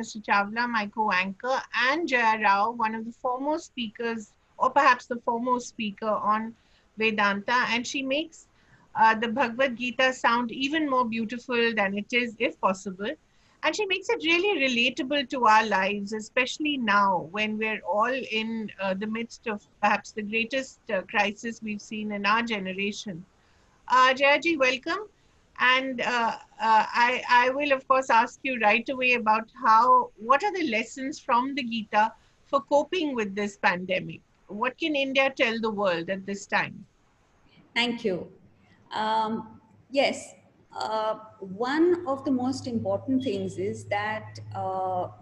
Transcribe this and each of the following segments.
Mr. Chawla, my co-anchor, and Jaya Row, one of the foremost speakers, or perhaps the foremost speaker on Vedanta, and she makes the Bhagavad Gita sound even more beautiful than it is, if possible. And she makes it really relatable to our lives, especially now when we're all in the midst of perhaps the greatest crisis we've seen in our generation. Jayaji, welcome. And I will, of course, ask you right away about what are the lessons from the Gita for coping with this pandemic? What can India tell the world at this time? Thank you. Yes, one of the most important things is that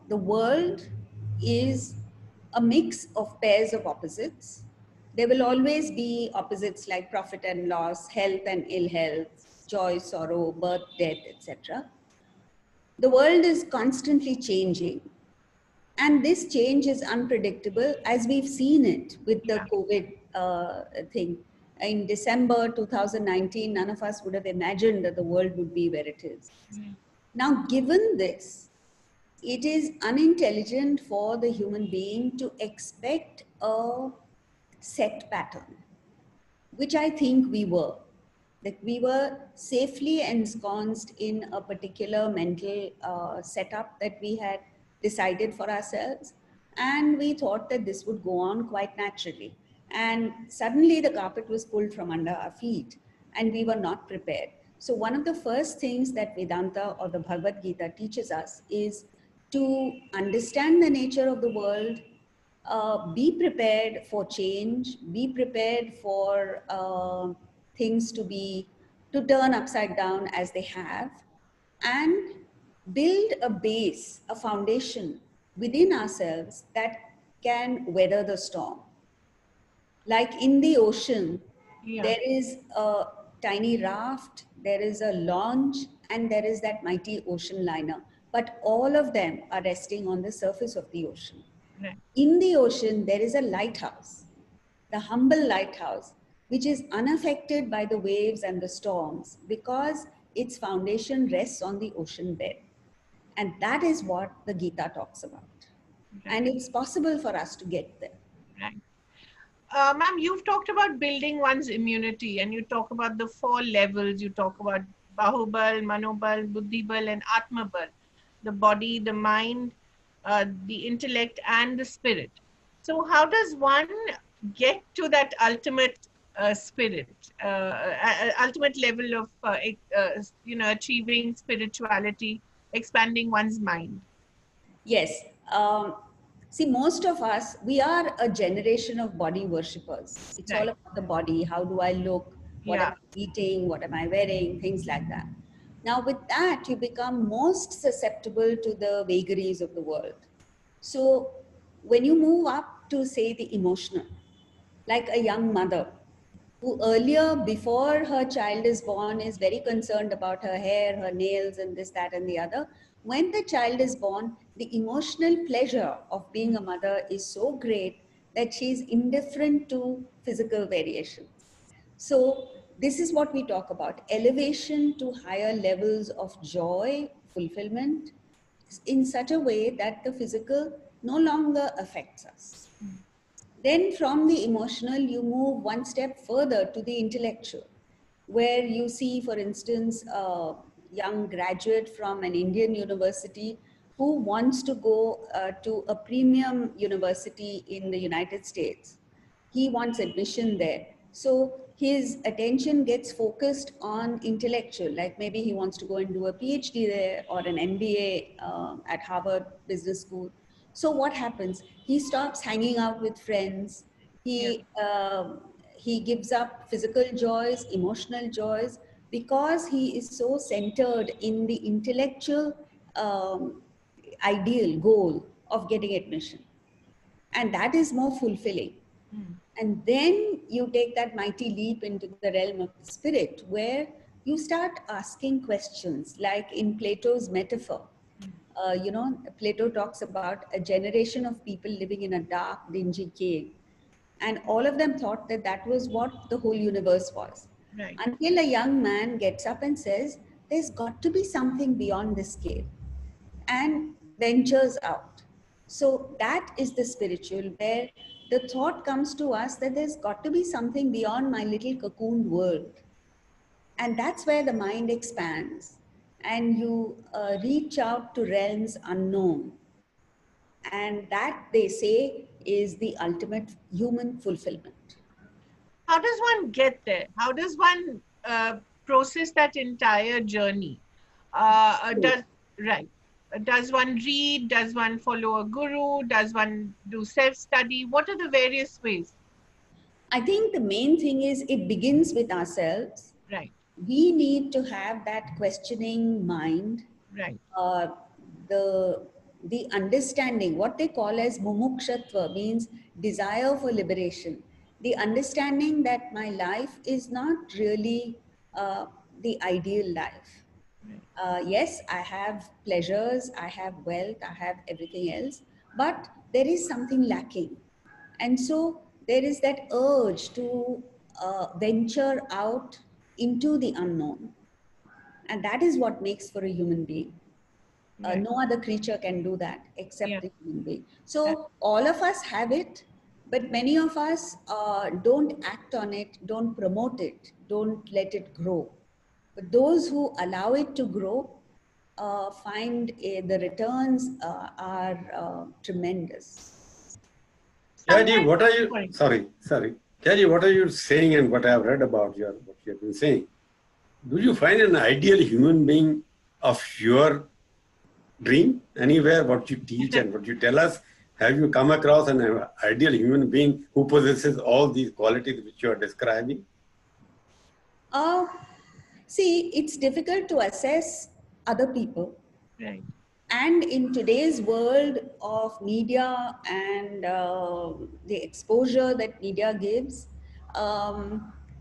the world is a mix of pairs of opposites. There will always be opposites like profit and loss, health and ill health, joy, sorrow, birth, death, etc. The world is constantly changing, and this change is unpredictable, as we've seen it with the Yeah. COVID thing. In December 2019, none of us would have imagined that the world would be where it is. Right. Now, given this, it is unintelligent for the human being to expect a set pattern, which I think we were. That we were safely ensconced in a particular mental setup that we had decided for ourselves. And we thought that this would go on quite naturally. And suddenly the carpet was pulled from under our feet, and we were not prepared. So, one of the first things that Vedanta or the Bhagavad Gita teaches us is to understand the nature of the world, be prepared for change, be prepared for things to turn upside down as they have, and build a base, a foundation within ourselves that can weather the storm. Like in the ocean, Yeah. there is a tiny raft, there is a launch, and there is that mighty ocean liner. But all of them are resting on the surface of the ocean. Right. In the ocean, there is a lighthouse, the humble lighthouse, which is unaffected by the waves and the storms because its foundation rests on the ocean bed. And that is what the Gita talks about. Right. And it's possible for us to get there. Right. Ma'am, you've talked about building one's immunity, and you talk about the four levels. You talk about Bahubal, Manobal, Buddhibal, and Atmabal, the body, the mind, the intellect, and the spirit. So, how does one get to that ultimate spirit, ultimate level of, achieving spirituality, expanding one's mind? Yes. Um, See, most of us, we are a generation of body worshippers. It's all Right. about the body. How do I look? What am Yeah. I eating? What am I wearing? Things like that. Now, with that, you become most susceptible to the vagaries of the world. So, when you move up to, say, the emotional, like a young mother who earlier, before her child is born, is very concerned about her hair, her nails, and this, that, and the other. When the child is born, the emotional pleasure of being a mother is so great that she's indifferent to physical variations. So, this is what we talk about: elevation to higher levels of joy, fulfillment, in such a way that the physical no longer affects us. Then from the emotional, you move one step further to the intellectual, where you see, for instance, a young graduate from an Indian university who wants to go to a premium university in the United States. He wants admission there. So his attention gets focused on intellectual, like maybe he wants to go and do a PhD there or an MBA at Harvard Business School. So what happens? He stops hanging out with friends. Yeah. He gives up physical joys, emotional joys, because he is so centered in the intellectual ideal goal of getting admission, and that is more fulfilling. Mm. And then you take that mighty leap into the realm of the spirit, where you start asking questions, like in Plato's metaphor. Plato talks about a generation of people living in a dark, dingy cave. And all of them thought that that was what the whole universe was. Right. Until a young man gets up and says, there's got to be something beyond this cave. And ventures out. So that is the spiritual, where the thought comes to us that there's got to be something beyond my little cocooned world. And that's where the mind expands and you reach out to realms unknown. And that, they say, is the ultimate human fulfillment. How does one get there? How does one process that entire journey? So Does right? Does one read? Does one follow a guru? Does one do self study? What are the various ways? I think the main thing is it begins with ourselves. Right, We need to have that questioning mind, right, uh, the the understanding, what they call as mumukshatva, means desire for liberation, the understanding that my life is not really uh, the ideal life. right, Yes, I have pleasures, I have wealth, I have everything else, but there is something lacking. And so there is that urge to venture out into the unknown. And that is what makes for a human being. right. No other creature can do that except Yeah, the human being. that, So all of us have it, but many of us don't act on it, don't promote it, don't let it grow. But those who allow it to grow find the returns are tremendous. Jayaji, sometimes. what are you, Sorry. sorry. Jayaji, what are you saying and what I have read about what you have been saying? Do you find an ideal human being of your dream anywhere, what you teach and what you tell us? Have you come across an ideal human being who possesses all these qualities which you are describing? Uh, See, it's difficult to assess other people. Right, And in today's world of media and the exposure that media gives,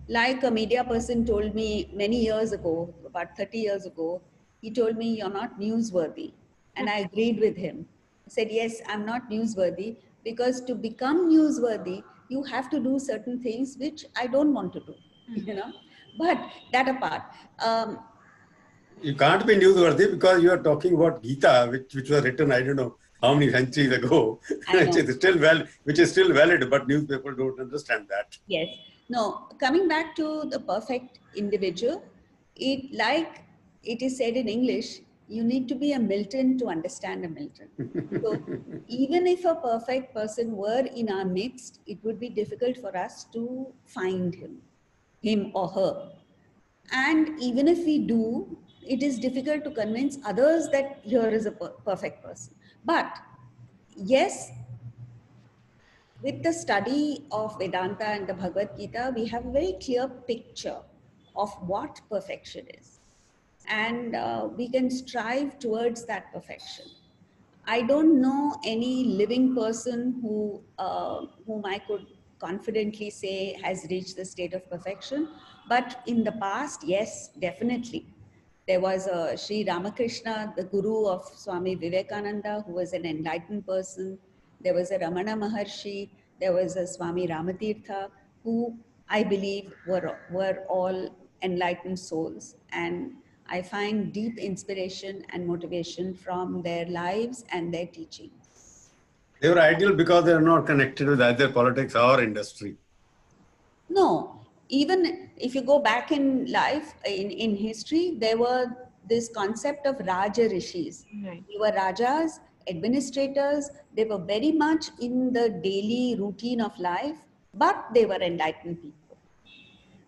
like a media person told me many years ago, about 30 years ago, he told me, "You're not newsworthy." And I agreed with him. I said, "Yes, I'm not newsworthy because to become newsworthy, you have to do certain things which I don't want to do, hmm, you know." But that apart, um, You can't be newsworthy because you are talking about Gita, which was written, I don't know how many centuries ago, I which know. is which is still valid, but newspaper don't understand that. Yes. No, coming back to the perfect individual, it like it is said in English, you need to be a Milton to understand a Milton. So even if a perfect person were in our midst, it would be difficult for us to find him or her. And even if we do, it is difficult to convince others that here is a perfect person. But yes, with the study of Vedanta and the Bhagavad Gita, we have a very clear picture of what perfection is. And we can strive towards that perfection. I don't know any living person whom I could confidently say has reached the state of perfection. But in the past, yes, definitely. There was a Sri Ramakrishna, the guru of Swami Vivekananda, who was an enlightened person. There was a Ramana Maharshi. There was a Swami Ramatirtha, who I believe were all enlightened souls. And I find deep inspiration and motivation from their lives and their teachings. They were ideal because they are not connected with either politics or industry. No, even if you go back in life, in history, there were this concept of Raja Rishis. right. They were Rajas, administrators, they were very much in the daily routine of life, but they were enlightened people.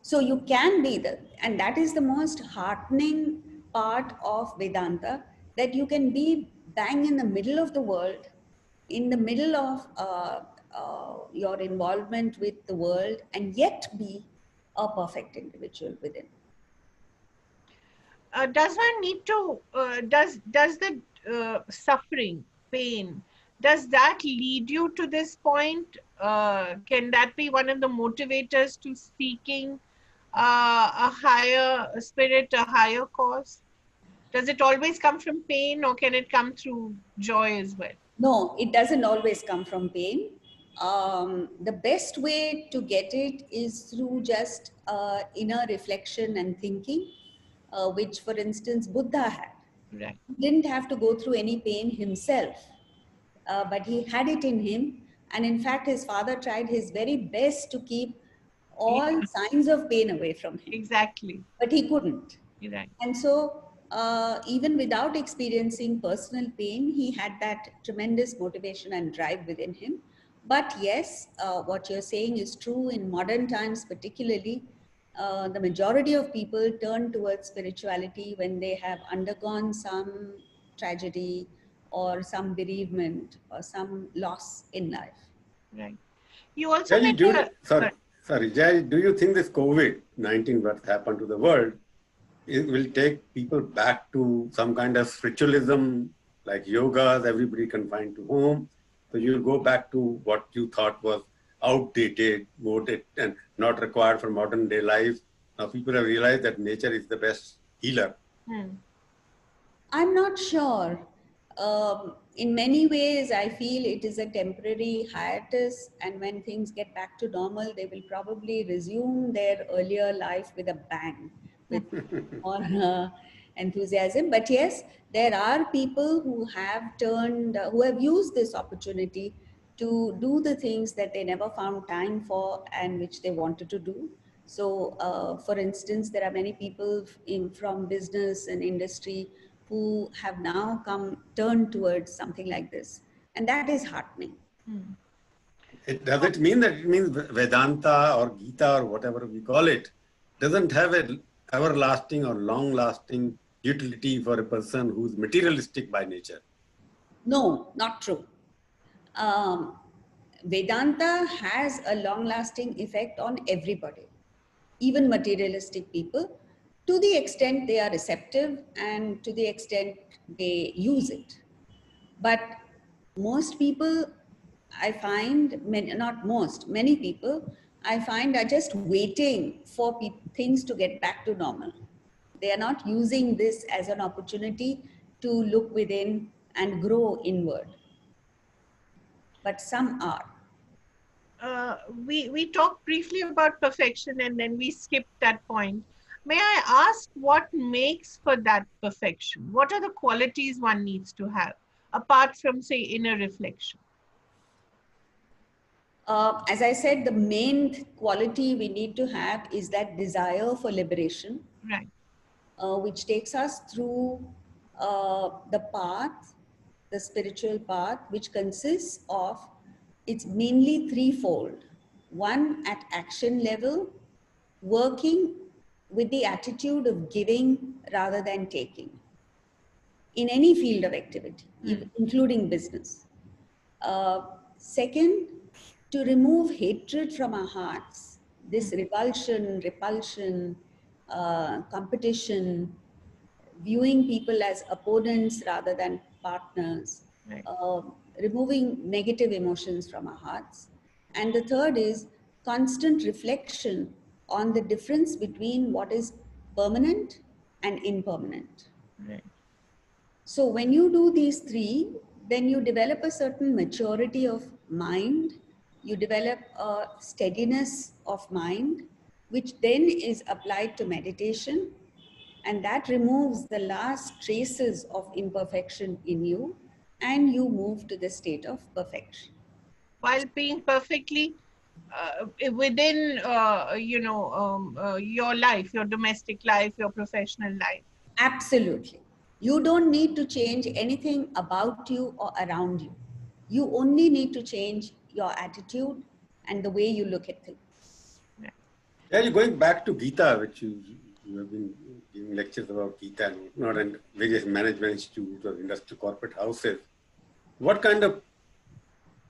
So you can be and that is the most heartening part of Vedanta, that you can be bang in the middle of the world, in the middle of your involvement with the world, and yet be a perfect individual within. Does one need to does the suffering, pain, does that lead you to this point? Can that be one of the motivators to seeking a higher spirit, a higher cause? Does it always come from pain, or can it come through joy as well? No, it doesn't always come from pain. The best way to get it is through just inner reflection and thinking, which, for instance, Buddha had. Right. He didn't have to go through any pain himself, but he had it in him. And in fact, his father tried his very best to keep all Yeah, signs of pain away from him, exactly. but he couldn't. Right. And so, even without experiencing personal pain, he had that tremendous motivation and drive within him. But yes, what you're saying is true in modern times, particularly. The majority of people turn towards spirituality when they have undergone some tragedy or some bereavement or some loss in life. Right. You also Jai, made do a sorry, sorry. sorry, Jai, do you think this COVID-19 what happened to the world, it will take people back to some kind of spiritualism like yogas, everybody confined to home? So you'll go back to what you thought was outdated, modern, and not required for modern day life. Now people have realized that nature is the best healer. Hmm. I'm not sure. In many ways, I feel it is a temporary hiatus, and when things get back to normal, they will probably resume their earlier life with a bang, with more enthusiasm. But yes, there are people who have who have used this opportunity to do the things that they never found time for and which they wanted to do. So, for instance, there are many people from business and industry who have now turned towards something like this. And that is heartening. Hmm. Does it mean that it means Vedanta or Gita or whatever we call it doesn't have a everlasting or long-lasting utility for a person who's materialistic by nature? No, not true. Um, Vedanta has a long lasting effect on everybody, even materialistic people, to the extent they are receptive and to the extent they use it. But most people, I find, not most, many people, I find are just waiting for things to get back to normal. They are not using this as an opportunity to look within and grow inward, but some are. We talked briefly about perfection and then we skipped that point. May I ask what makes for that perfection? What are the qualities one needs to have apart from, say, inner reflection? As I said, the main quality we need to have is that desire for liberation, Right. which takes us through the path, the spiritual path, which consists of, it's mainly threefold. One, at action level, working with the attitude of giving rather than taking in any field of activity, Hmm. including business. Second, to remove hatred from our hearts, Hmm. this revulsion, repulsion, competition, viewing people as opponents rather than partners, Right. uh, removing negative emotions from our hearts. And the third is constant reflection on the difference between what is permanent and impermanent. Right. So when you do these three, then you develop a certain maturity of mind, you develop a steadiness of mind, which then is applied to meditation, and that removes the last traces of imperfection in you, and you move to the state of perfection. While being perfectly within, your life, your domestic life, your professional life. Absolutely. You don't need to change anything about you or around you. You only need to change your attitude and the way you look at things. Right. Yeah, you're going back to Gita, which you have been giving lectures about Gita and not and various management institutes or industrial corporate houses. What kind of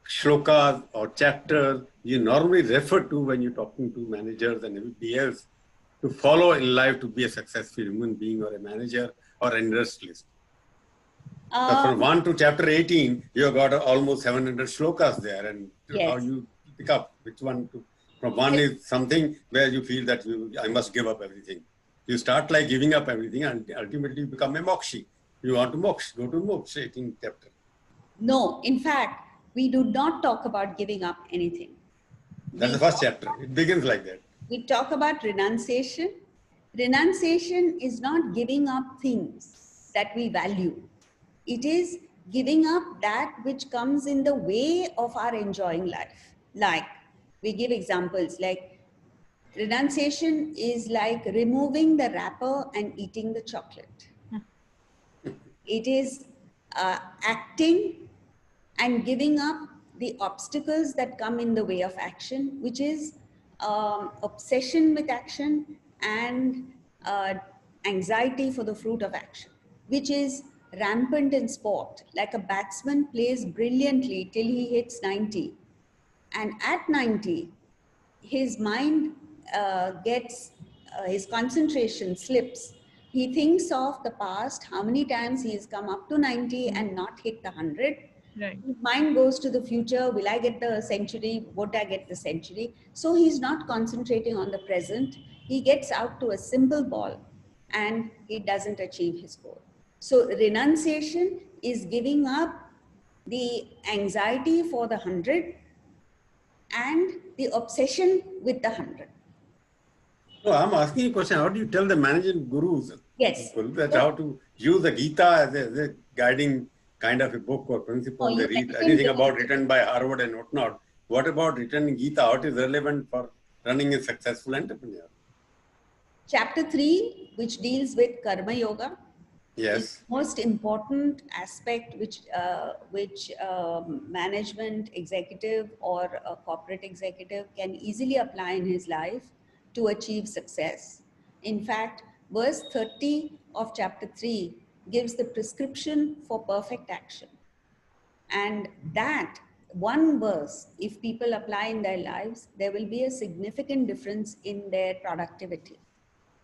shlokas or chapters you normally refer to when you're talking to managers and everybody else to follow in life to be a successful human being or a manager or an industrialist? Because from Um, 1 to chapter 18, you have got almost 700 shlokas there, and how yes. you pick up which one to. From one Yes. is something where you feel that I must give up everything. You start like giving up everything, and ultimately you become a mokshi. You want to moksha, go to moksha, 18th chapter. No, in fact, we do not talk about giving up anything. That's the We first talk, chapter. It begins like that. we talk about renunciation. Renunciation is not giving up things. that we value. It is giving up that which comes in the way of our enjoying life. Like, we give examples like renunciation is like removing the wrapper and eating the chocolate. It is acting and giving up the obstacles that come in the way of action, which is obsession with action and anxiety for the fruit of action, which is rampant in sport. Like a batsman plays brilliantly till he hits 90. And at 90, his mind his concentration slips. He thinks of the past, how many times he's come up to 90 and not hit the 100. Right. His mind goes to the future. Will I get the century? Won't I get the century? So he's not concentrating on the present. He gets out to a simple ball and he doesn't achieve his goal. So renunciation is giving up the anxiety for the 100 and the obsession with the 100. No, I'm asking a question. How do you tell the managing gurus Yes. people that how to use the Gita as a guiding kind of a book or principle? Oh, They you read mentioned anything the- about written by Harvard and whatnot. What about written Gita? How it is relevant for running a successful entrepreneur? Chapter 3, which deals with Karma Yoga, is Yes. the most important aspect which management executive or a corporate executive can easily apply in his life to achieve success. In fact, verse 30 of chapter 3 gives the prescription for perfect action. And that one verse, if people apply in their lives, there will be a significant difference in their productivity.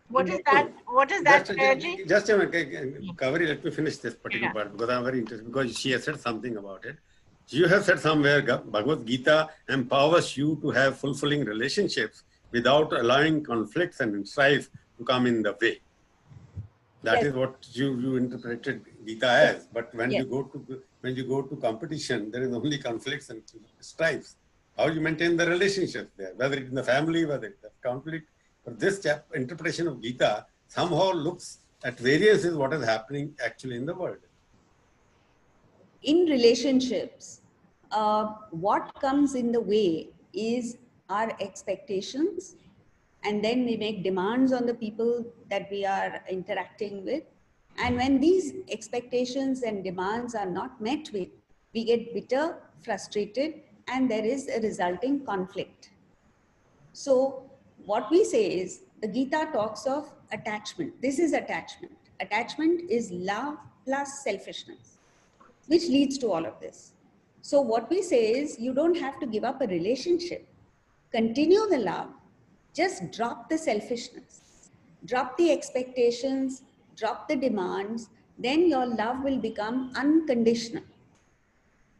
What is that? What is that, Jayaji? Just a minute, Kaveri, let me finish this particular Yeah. part because I'm very interested because she has said something about it. You have said somewhere Bhagavad Gita empowers you to have fulfilling relationships without allowing conflicts and strife to come in the way. That Yes. is what you interpreted Gita as. But when Yes. you go to competition, there is only conflicts and strifes. How you maintain the relationships there, whether it's in the family, whether it's conflict. But this interpretation of Gita somehow looks at variances what is happening actually in the world. In relationships, what comes in the way is our expectations, and then we make demands on the people that we are interacting with. And when these expectations and demands are not met with, we get bitter, frustrated, and there is a resulting conflict. So what we say is the Gita talks of attachment. This is attachment. Attachment is love plus selfishness, which leads to all of this. So what we say is you don't have to give up a relationship. Continue the love. Just drop the selfishness. Drop the expectations, drop the demands. Then your love will become unconditional.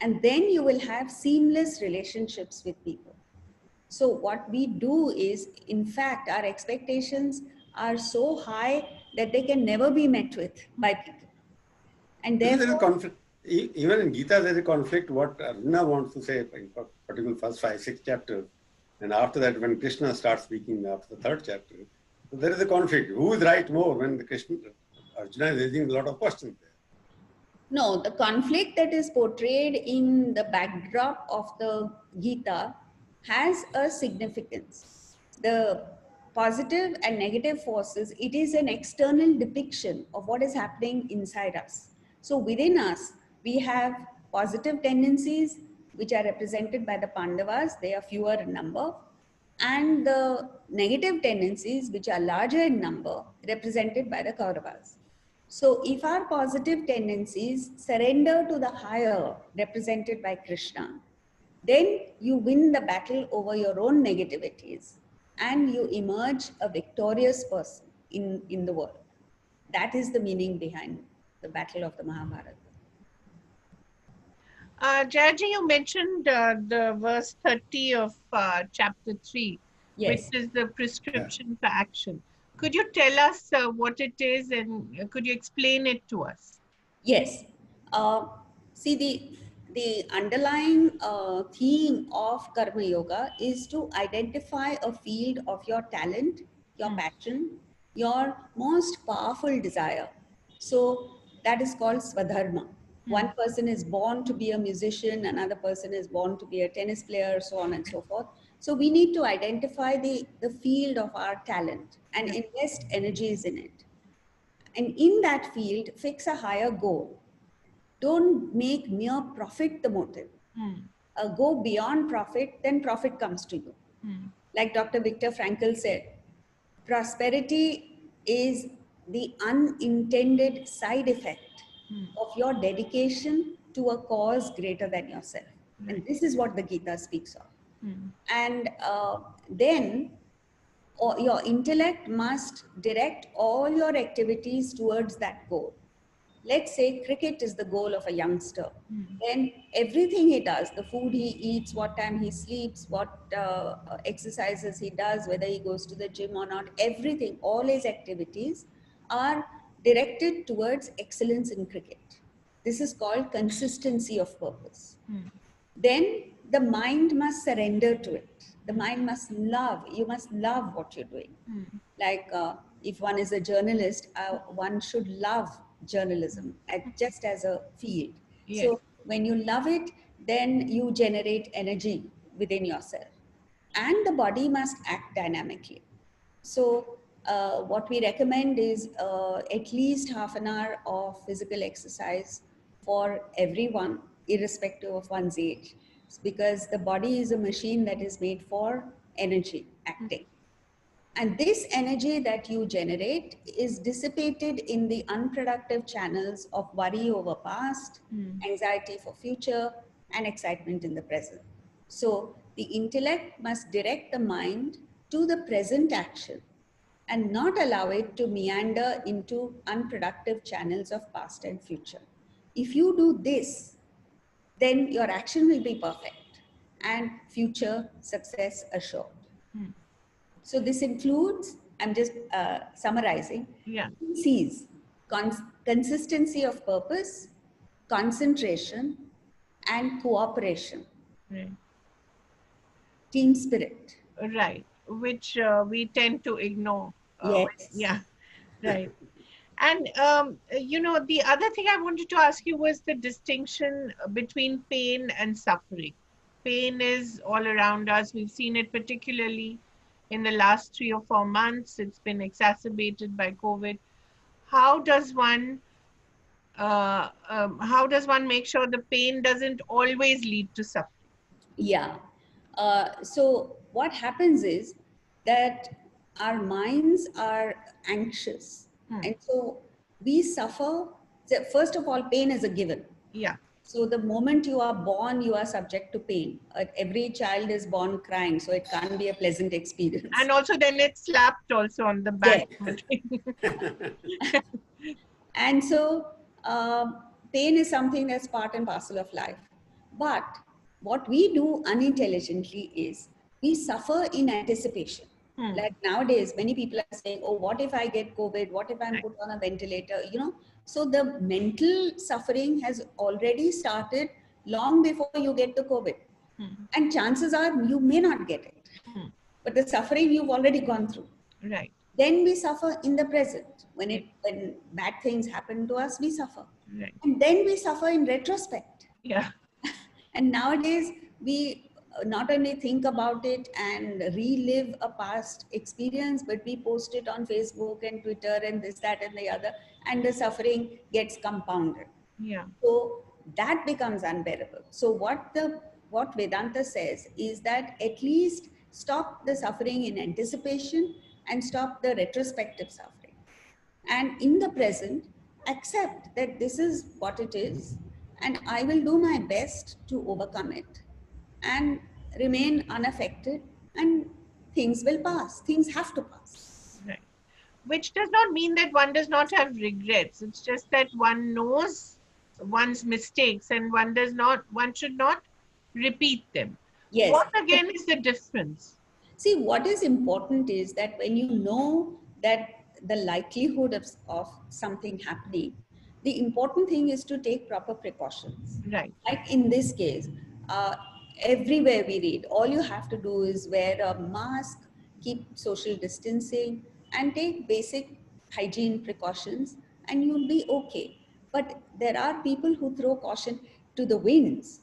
And then you will have seamless relationships with people. So what we do is, in fact, our expectations are so high that they can never be met with by people. And There is a therefore, conflict. Even in Gita, there is a conflict. What Arjuna wants to say, in particular, first 5-6 chapters, and after that, when Krishna starts speaking after the third chapter, so there is a conflict. Who is right more when Arjuna is raising a lot of questions there? no, the conflict that is portrayed in the backdrop of the Gita has a significance. The positive and negative forces, it is an external depiction of what is happening inside us. So within us, we have positive tendencies which are represented by the Pandavas, they are fewer in number, and the negative tendencies which are larger in number, represented by the Kauravas. So if our positive tendencies surrender to the higher represented by Krishna, then you win the battle over your own negativities and you emerge a victorious person in the world. That is the meaning behind the battle of the Mahabharata. Jayaji, you mentioned the verse 30 of chapter 3, which Yes. is the prescription for action. Could you tell us what it is and could you explain it to us? Yes. See, the underlying theme of Karma Yoga is to identify a field of your talent, your passion, your most powerful desire. So that is called swadharma. Hmm. One person is born to be a musician, another person is born to be a tennis player, so on and so forth. So we need to identify the field of our talent and Right. invest energies in it. And in that field, fix a higher goal. Don't make mere profit the motive. Hmm. Go beyond profit, then profit comes to you. Hmm. Like Dr. Viktor Frankl said, prosperity is the unintended side effect Hmm. of your dedication to a cause greater than yourself. And Right. this is what the Gita speaks of. Hmm. And then your intellect must direct all your activities towards that goal. Let's say cricket is the goal of a youngster, Hmm. then everything he does, the food he eats, what time he sleeps, what exercises he does, whether he goes to the gym or not, everything, all his activities are directed towards excellence in cricket. This is called consistency of purpose. Hmm. Then the mind must surrender to it. The Hmm. mind must love, you must love what you're doing. Hmm. Like if one is a journalist, one should love journalism just as a field. Yes. So when you love it, then you generate energy within yourself, and the body must act dynamically. So what we recommend is at least half an hour of physical exercise for everyone, irrespective of one's age, because the body is a machine that is made for energy acting. And this energy that you generate is dissipated in the unproductive channels of worry over past, Hmm. anxiety for future, and excitement in the present. So the intellect must direct the mind to the present action and not allow it to meander into unproductive channels of past and future. If you do this, then your action will be perfect and future success assured. Hmm. So this includes, I'm just summarizing, Yeah. C's, consistency of purpose, concentration, and cooperation, Right. team spirit. Right. Which we tend to ignore. Yes. Yeah. Right. And the other thing I wanted to ask you was the distinction between pain and suffering. Pain is all around us. We've seen it particularly in the last 3 or 4 months. It's been exacerbated by COVID. How does one how does one make sure the pain doesn't always lead to suffering? Yeah. So what happens is that our minds are anxious. Hmm. And so we suffer. So first of all, pain is a given. Yeah. So the moment you are born, you are subject to pain. Every child is born crying, so it can't be a pleasant experience. And also then it's slapped also on the Yes. back. And so pain is something that's part and parcel of life. But what we do unintelligently is we suffer in anticipation. Hmm. Like nowadays, many people are saying, oh, what if I get COVID? What if I'm Right. put on a ventilator? So the mental suffering has already started long before you get the COVID. Hmm. And chances are you may not get it. Hmm. But the suffering you've already gone through. Right. Then we suffer in the present. When Yeah. when bad things happen to us, we suffer. Right. And then we suffer in retrospect. Yeah. And nowadays, we not only think about it and relive a past experience, but we post it on Facebook and Twitter and this, that, and the other, and the suffering gets compounded. Yeah. So that becomes unbearable. So what Vedanta says is that at least stop the suffering in anticipation and stop the retrospective suffering. And in the present, accept that this is what it is, and I will do my best to overcome it and remain unaffected, and things will pass. Things have to pass. Right. Which does not mean that one does not have regrets. It's just that one knows one's mistakes and one should not repeat them. Yes. What again is the difference? See, what is important is that when you know that the likelihood of something happening, the important thing is to take proper precautions. Right. Like in this case, uh, everywhere we read, all you have to do is wear a mask, keep social distancing, and take basic hygiene precautions, and you'll be okay. But there are people who throw caution to the winds.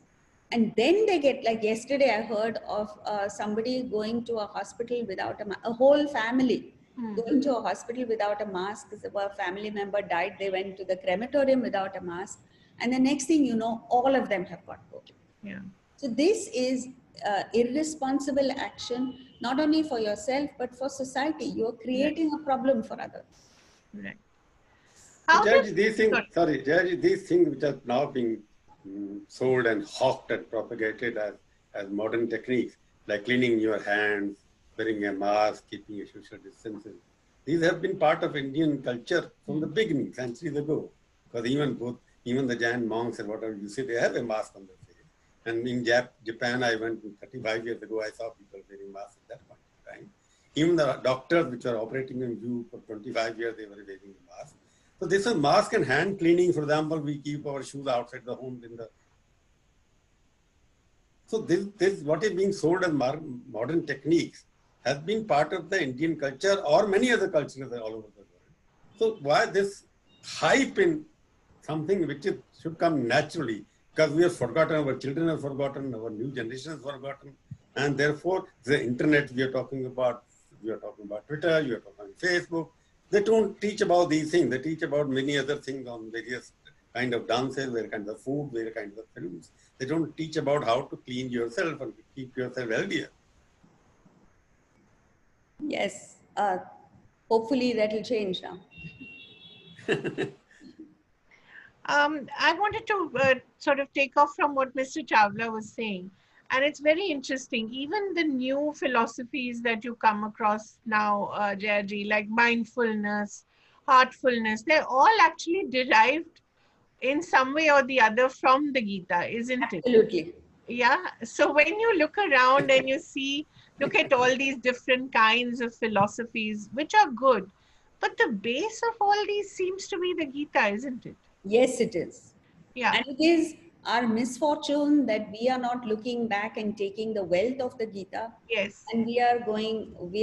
And then they get, like yesterday, I heard of somebody going to a hospital without a whole family going to a hospital without a mask. A family member died. They went to the crematorium without a mask. And the next thing you know, all of them have got COVID. Yeah. So this is irresponsible action, not only for yourself, but for society. You're Right. creating a problem for others. Right. So, How does Jayaji, these things, sorry. sorry, Jayaji, these things which are now being sold and hawked and propagated as modern techniques, like cleaning your hands, wearing a mask, keeping a social distancing, these have been part of Indian culture from the beginning, centuries ago. Because even the Jain monks and whatever you see, they have a mask on their face. And in Japan, I went 35 years ago, I saw people wearing masks at that point in time. Even the doctors which were operating in you for 25 years, they were wearing a mask. So this is mask and hand cleaning. For example, we keep our shoes outside the home in the. So this what is being sold as modern techniques has been part of the Indian culture or many other cultures all over the world. So why this hype in something which should come naturally? Because we have forgotten, our children have forgotten, our new generation has forgotten, and therefore the internet we are talking about Twitter, you are talking about Facebook. They don't teach about these things. They teach about many other things on various kind of dances, various kinds of food, various kinds of films. They don't teach about how to clean yourself and keep yourself healthier. Yes, hopefully that will change now. I wanted to sort of take off from what Mr. Chawla was saying. And it's very interesting. Even the new philosophies that you come across now, Jayaji, like mindfulness, heartfulness, they're all actually derived in some way or the other from the Gita, isn't it? Absolutely. Yeah. So when you look around and you see, look at all these different kinds of philosophies, which are good, but the base of all these seems to be the Gita, isn't it? Yes, it is. Yeah. And it is our misfortune that we are not looking back and taking the wealth of the Gita, Yes. and we are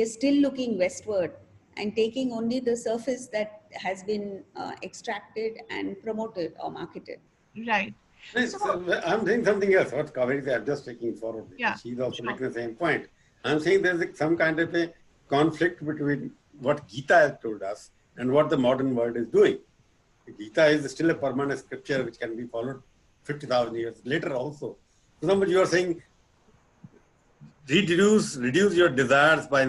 still looking westward and taking only the surface that has been extracted and promoted or marketed. Right. So, So I'm saying something else. What Kaveri said, I'm just taking forward yeah, because she's also sure. making the same point. I'm saying there's some kind of a conflict between what Gita has told us and what the modern world is doing. Gita is still a permanent scripture which can be followed 50,000 years later also. For example, you are saying reduce your desires by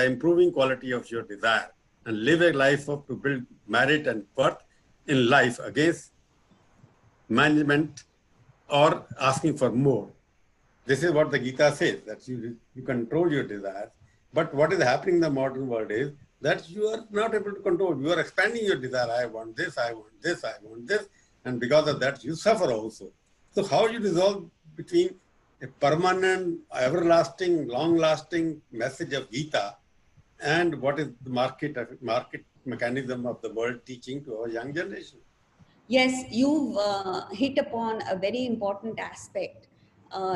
improving quality of your desire and live a life to build merit and worth in life against management or asking for more. This is what the Gita says, that you control your desires. But what is happening in the modern world is that you are not able to control. You are expanding your desire. I want this, I want this, I want this. And because of that, you suffer also. So how you resolve between a permanent, everlasting, long-lasting message of Gita and what is the market mechanism of the world teaching to our young generation? Yes, you've hit upon a very important aspect.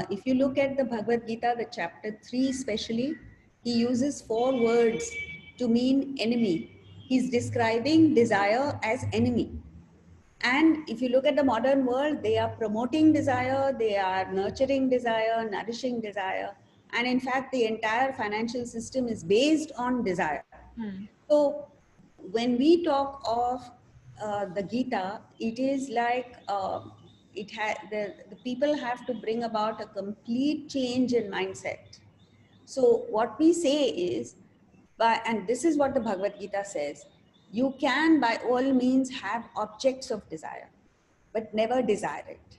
If you look at the Bhagavad Gita, the chapter 3 especially, he uses 4 words to mean enemy. He's describing desire as enemy. And if you look at the modern world, they are promoting desire, they are nurturing desire, nourishing desire. And in fact, the entire financial system is based on desire. Hmm. So when we talk of the Gita, it is like the people have to bring about a complete change in mindset. So what we say is, and this is what the Bhagavad Gita says, you can by all means have objects of desire, but never desire it.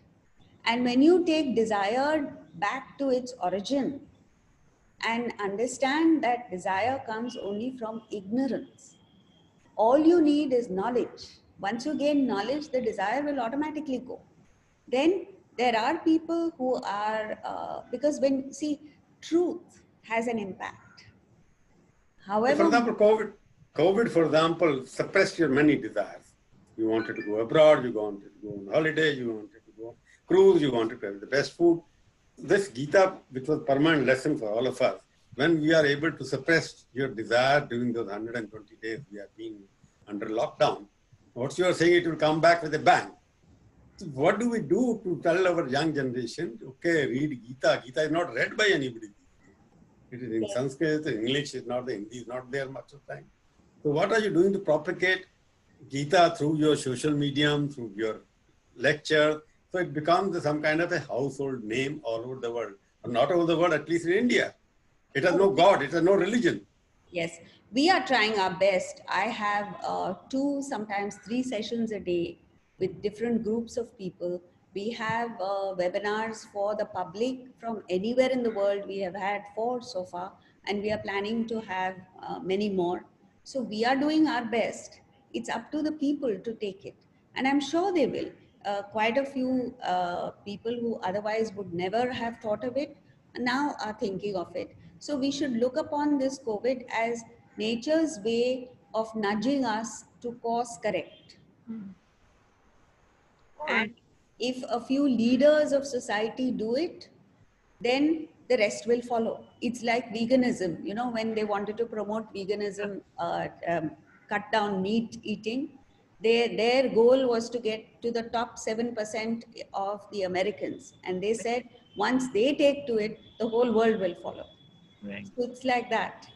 And when you take desire back to its origin and understand that desire comes only from ignorance, all you need is knowledge. Once you gain knowledge, the desire will automatically go. Then there are people who are, because when, see, truth has an impact. For However, example, COVID, for example, suppressed your many desires. You wanted to go abroad, you wanted to go on holiday, you wanted to go on cruise, you wanted to have the best food. This Gita, which was permanent lesson for all of us, when we are able to suppress your desire during those 120 days we have been under lockdown, What you are saying, it will come back with a bang. So what do we do to tell our young generation, okay, read Gita. Gita is not read by anybody. It is in Sanskrit, English is not, the Hindi is not there much of time. So what are you doing to propagate Gita through your social medium, through your lecture? So it becomes some kind of a household name all over the world. Or not over the world, at least in India. It has no God, it has no religion. Yes, we are trying our best. I have two, sometimes three sessions a day with different groups of people. We have webinars for the public from anywhere in the world. We have had four so far, and we are planning to have many more. So we are doing our best. It's up to the people to take it, and I'm sure they will. Quite a few people who otherwise would never have thought of it now are thinking of it. So we should look upon this COVID as nature's way of nudging us to course correct. All And right. if a few leaders of society do it, then the rest will follow. It's like veganism, you know, when they wanted to promote veganism, cut down meat eating, their goal was to get to the top 7% of the Americans. And they said once they take to it, the whole world will follow. Right. So it's like that.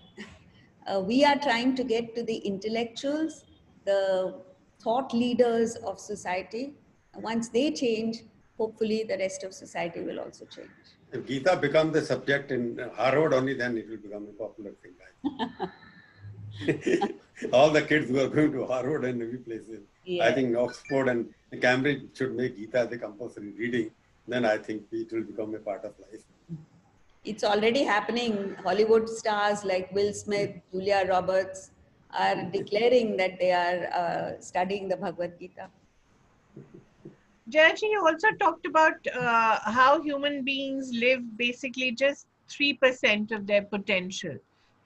We are trying to get to the intellectuals, the thought leaders of society. Once they change, hopefully the rest of society will also change. If Gita becomes the subject in Harvard only, then it will become a popular thing. All the kids who are going to Harvard and every places, I Yeah. think Oxford and Cambridge should make Gita the compulsory reading. Then I think it will become a part of life. It's already happening. Hollywood stars like Will Smith, Julia Roberts are declaring that they are studying the Bhagavad Gita. Jayaji, you also talked about how human beings live basically just 3% of their potential,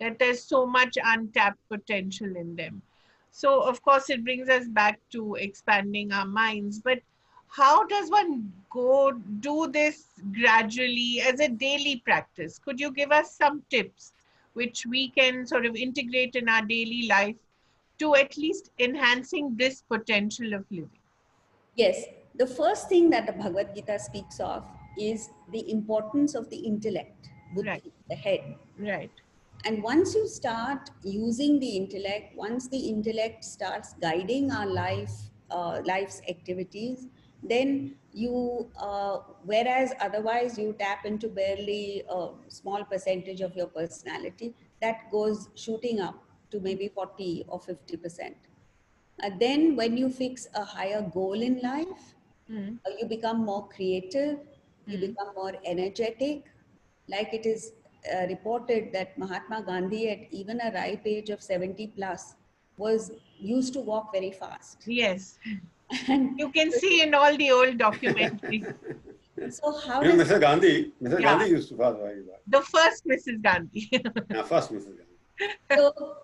that there's so much untapped potential in them. So, of course, it brings us back to expanding our minds. But how does one go do this gradually as a daily practice? Could you give us some tips which we can sort of integrate in our daily life to at least enhancing this potential of living? Yes, the first thing that the Bhagavad Gita speaks of is the importance of the intellect, Right, buddhi, the head. right, And once you start using the intellect, once the intellect starts guiding our life's activities, then you, whereas otherwise you tap into barely a small percentage of your personality, that goes shooting up to maybe 40 or 50%. Then when you fix a higher goal in life, mm, you become more creative, you mm. become more energetic. Like it is reported that Mahatma Gandhi, at even a ripe age of 70 plus, was used to walk very fast. Yes, And you can see in all the old documentaries. so, how You know, does Mr. Yeah, Gandhi used to pass by. the first Mrs. Gandhi. First Mrs. Gandhi. so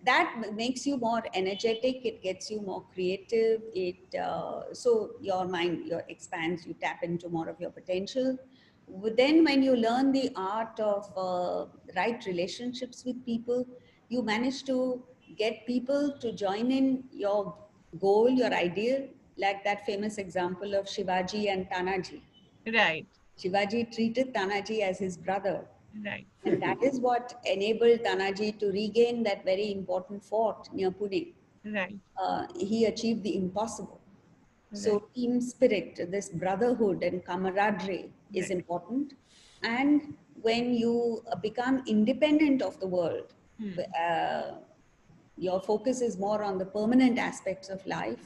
that makes you more energetic, it gets you more creative, so your mind expands, you tap into more of your potential. Then when you learn the art of right relationships with people, you manage to get people to join in your goal, your ideal, like that famous example of Shivaji and Tanaji. Right, Shivaji treated Tanaji as his brother, right, and that is what enabled Tanaji to regain that very important fort near Pune. right, He achieved the impossible. right, So, team spirit, this brotherhood and camaraderie is right. important. And when you become independent of the world, Hmm. uh, your focus is more on the permanent aspects of life,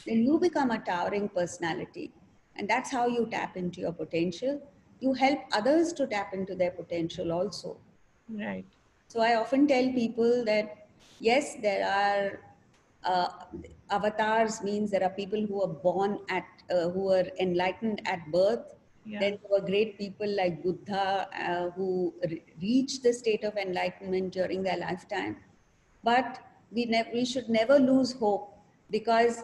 then you become a towering personality. And that's how you tap into your potential. You help others to tap into their potential also. Right, So I often tell people that yes, there are uh, avatars, means there are people who are born at, who are enlightened at birth. yeah, Then there were great people like Buddha who reached the state of enlightenment during their lifetime. But we should never lose hope, because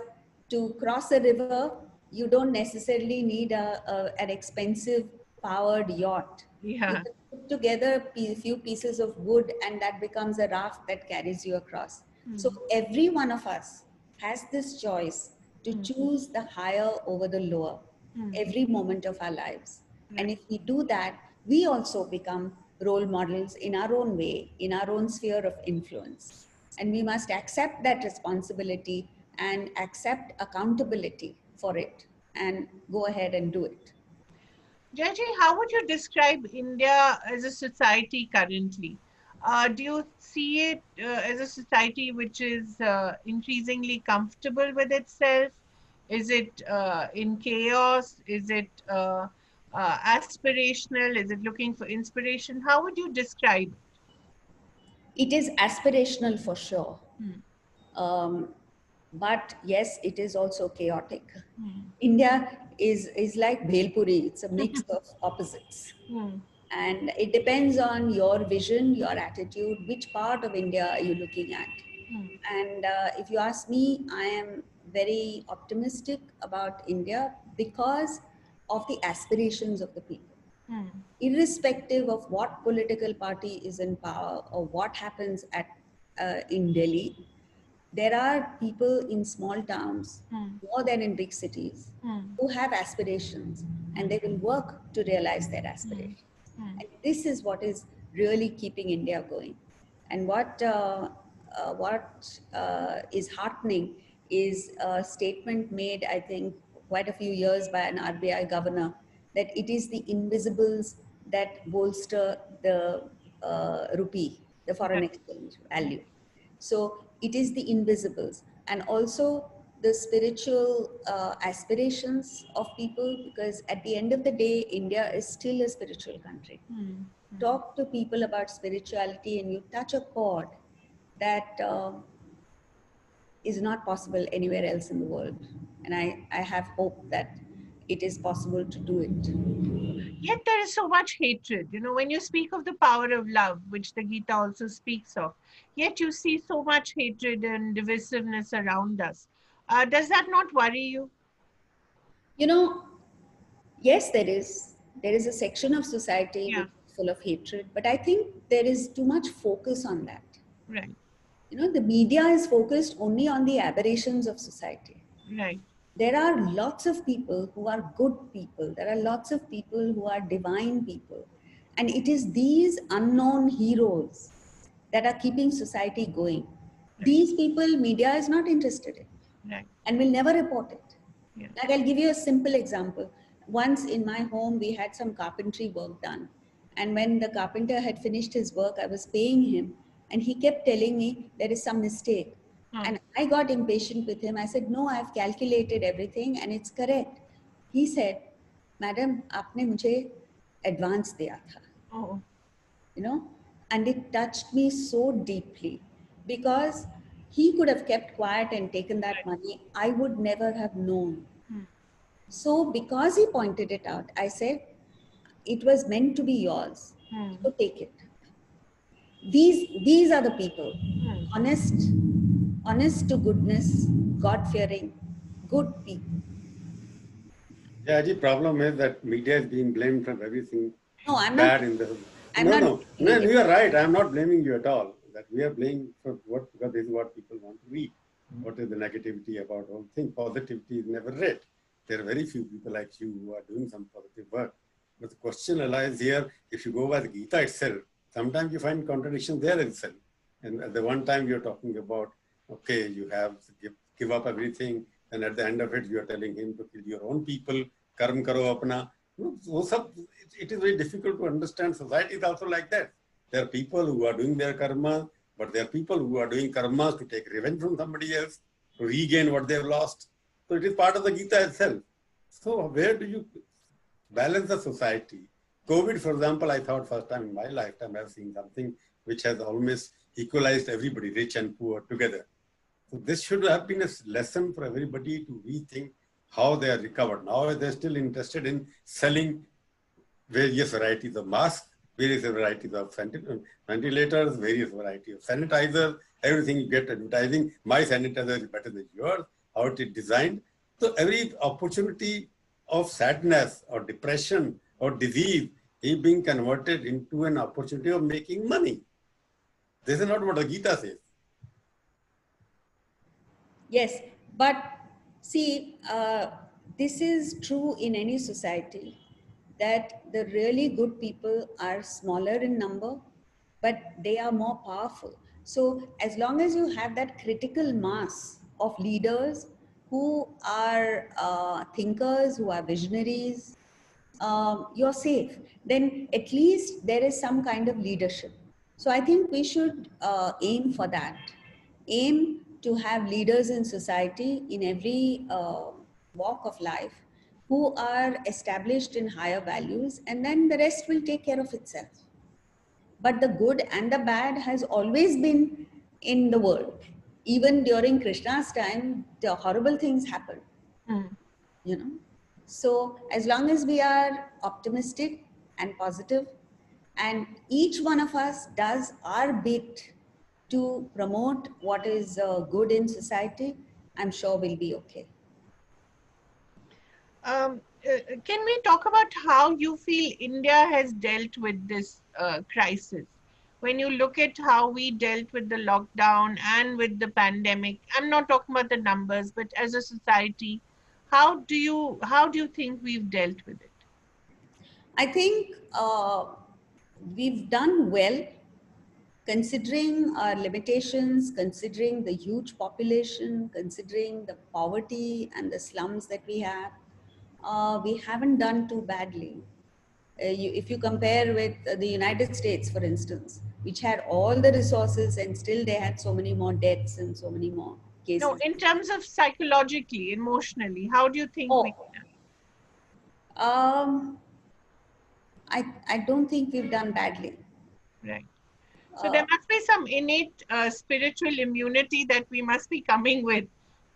to cross a river, you don't necessarily need an expensive powered yacht. You yeah. can put together a few pieces of wood and that becomes a raft that carries you across. So Hmm. every one of us has this choice to Mm. choose the higher over the lower Mm. every moment of our lives. And Right. if we do that, we also become role models in our own way, in our own sphere of influence. And we must accept that responsibility and accept accountability for it and go ahead and do it. Jaji, how would you describe India as a society currently? Do you see it as a society which is increasingly comfortable with itself? Is it in chaos? Is it aspirational? Is it looking for inspiration? How would you describe it? It is aspirational for sure. Hmm. Um, but yes, it is also chaotic. Hmm. India is like Bhelpuri, it's a mix of opposites. Hmm. And it depends on your vision, your attitude, which part of India are you looking at. Hmm. And if you ask me, I am very optimistic about India because of the aspirations of the people. Hmm. Irrespective of what political party is in power or what happens in Delhi, there are people in small towns Hmm. more than in big cities Hmm. who have aspirations and Hmm. they will work to realize their Hmm. aspirations. Hmm. And this is what is really keeping India going. And what is heartening is a statement made, I think, quite a few years by an RBI governor that it is the invisibles that bolster the rupee, the foreign Right. exchange Right. value. So it is the invisibles and also the spiritual aspirations of people, because at the end of the day, India is still a spiritual country. Hmm. Hmm. Talk to people about spirituality and you touch a chord that is not possible anywhere else in the world. And I have hope that it is possible to do it. Yet there is so much hatred. When you speak of the power of love, which the Gita also speaks of, yet you see so much hatred and divisiveness around us. Does that not worry you? You know, yes, there is. There is a section of society Yeah, which is full of hatred, but I think there is too much focus on that. right, The media is focused only on the aberrations of society. right, There are lots of people who are good people. There are lots of people who are divine people. And it is these unknown heroes that are keeping society going. right, These people, media is not interested in right, and will never report it. yeah. Like I'll give you a simple example. Once in my home, we had some carpentry work done. And when the carpenter had finished his work, I was paying him and he kept telling me there is some mistake. Oh, And I got impatient with him. I said, no, I've calculated everything and it's correct. He said, Madam, आपने मुझे advance दिया था, oh, you know, and it touched me so deeply because he could have kept quiet and taken that right. money. I would never have known. Hmm, So, because he pointed it out, I said, it was meant to be yours. hmm, So take it. These are the people, hmm. honest, honest to goodness, God fearing, good people. Yeah, the problem is that media is being blamed for everything No, bad in the. I'm No, not no, blaming no, India. you are right. I'm not blaming you at all. That we are blaming for what, because this is what people want to read. What is the negativity about all things? Positivity is never read. There are very few people like you who are doing some positive work. But the question lies here, if you go by the Gita itself, sometimes you find contradictions there itself. And at the one time you're talking about, okay, you have to give up everything, and at the end of it, you are telling him to kill your own people, karm karo apna. It is very difficult to understand. Society is also like that. There are people who are doing their karma, but there are people who are doing karmas to take revenge from somebody else, to regain what they've lost. So it is part of the Gita itself. So where do you balance the society? COVID, for example, I thought first time in my lifetime I've seen something which has almost equalized everybody, rich and poor, together. So this should have been a lesson for everybody to rethink how they are recovered. Now they're still interested in selling various varieties of masks, various varieties of ventilators, various varieties of sanitizers, everything you get advertising. My sanitizer is better than yours, how it is designed. So every opportunity of sadness or depression or disease is being converted into an opportunity of making money. This is not what the Gita says. Yes, But see, this is true in any society, that the really good people are smaller in number, but they are more powerful. So, as long as you have that critical mass of leaders who are thinkers, who are visionaries, you're safe. Then at least there is some kind of leadership. So I think we should aim for that. Aim to have leaders in society in every walk of life who are established in higher values, and then the rest will take care of itself. But the good and the bad has always been in the world. Even during Krishna's time, the horrible things happened, Mm. you know. So as long as we are optimistic and positive, and each one of us does our bit to promote what is good in society, I'm sure we'll be okay. Can we talk about how you feel India has dealt with this crisis? When you look at how we dealt with the lockdown and with the pandemic, I'm not talking about the numbers, but as a society, how do you think we've dealt with it? I think we've done well, considering our limitations, considering the huge population, considering the poverty and the slums that we have. We haven't done too badly. If you compare with the United States, for instance, which had all the resources and still they had so many more deaths and so many more No, cases. in terms of psychologically, emotionally, how do you think we Oh, um, I don't think we've done badly. right? So there Uh, must be some innate spiritual immunity that we must be coming with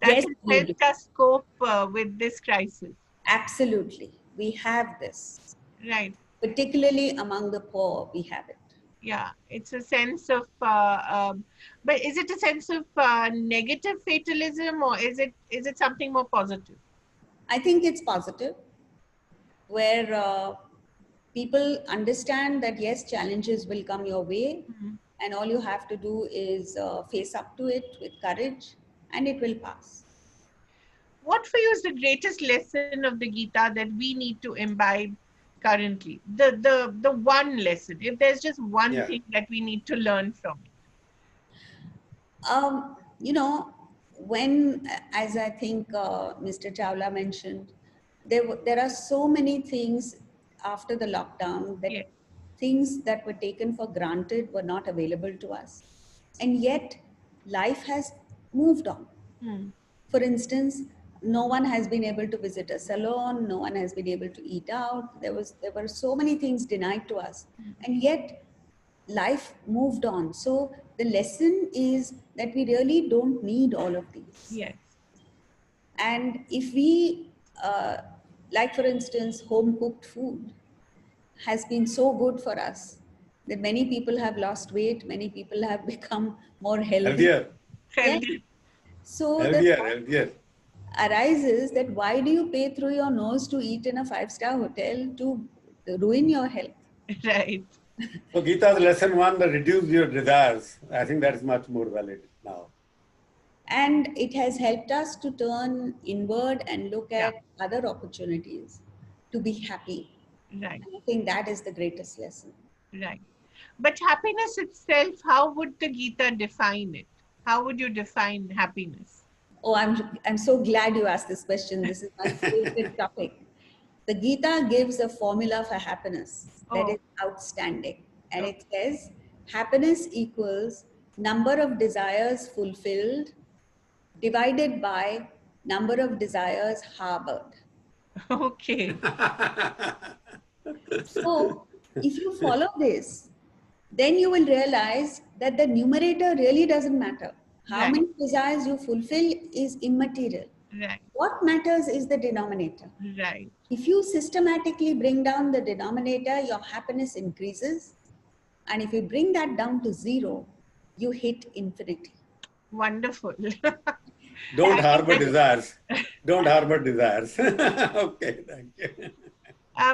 that yes, has we do. helped us cope with this crisis. Absolutely. We have this. Right. Particularly among the poor, we have it. Yeah. It's a sense of, but is it a sense of negative fatalism, or is it something more positive? I think it's positive, where people understand that yes, challenges will come your way, Mhm. and all you have to do is face up to it with courage, and it will pass. What for you is the greatest lesson of the Gita that we need to imbibe currently? The one lesson. If there's just one Yeah. thing that we need to learn from it. You know, when, as I think Mr. Chawla mentioned, there are so many things after the lockdown, that Yes. things that were taken for granted were not available to us. And yet, life has moved on. Hmm. For instance, no one has been able to visit a salon, no one has been able to eat out. There were so many things denied to us. And yet life moved on. So the lesson is that we really don't need all of these. Yes. And if we, like for instance, home cooked food has been so good for us that many people have lost weight, many people have become more healthy. Healthier, Yes. Healthy. So the healthier, thought healthier. arises that why do you pay through your nose to eat in a five-star hotel to ruin your health? Right. So Gita's lesson one, the reduce your desires. I think that is much more valid now. And it has helped us to turn inward and look Yeah. at other opportunities to be happy. Right. And I think that is the greatest lesson. Right. But happiness itself, how would the Gita define it? How would you define happiness? Oh, I'm so glad you asked this question. This is my favorite topic. The Gita gives a formula for happiness that Oh, is outstanding. And oh, it says happiness equals number of desires fulfilled divided by number of desires harbored. okay. So, if you follow this, then you will realize that the numerator really doesn't matter. How Right. many desires you fulfill is immaterial. Right. What matters is the denominator. Right. If you systematically bring down the denominator, your happiness increases. And if you bring that down to zero, you hit infinity. Wonderful. Don't I think harbor that's, desires. Don't harbor desires. Okay, thank you.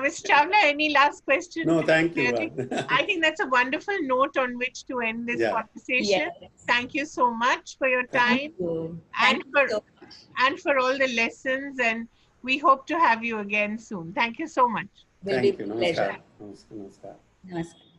Ms. Chawla, any last question No, before thank you. closing? I think that's a wonderful note on which to end this Yeah. conversation. Yes. Thank you so much for your Thank Thank time you. and Thank you for so much. and for all the lessons. And we hope to have you again soon. Thank you so much. Will be Thank you. pleasure. Namaskar. Namaskar. Namaskar. Namaskar.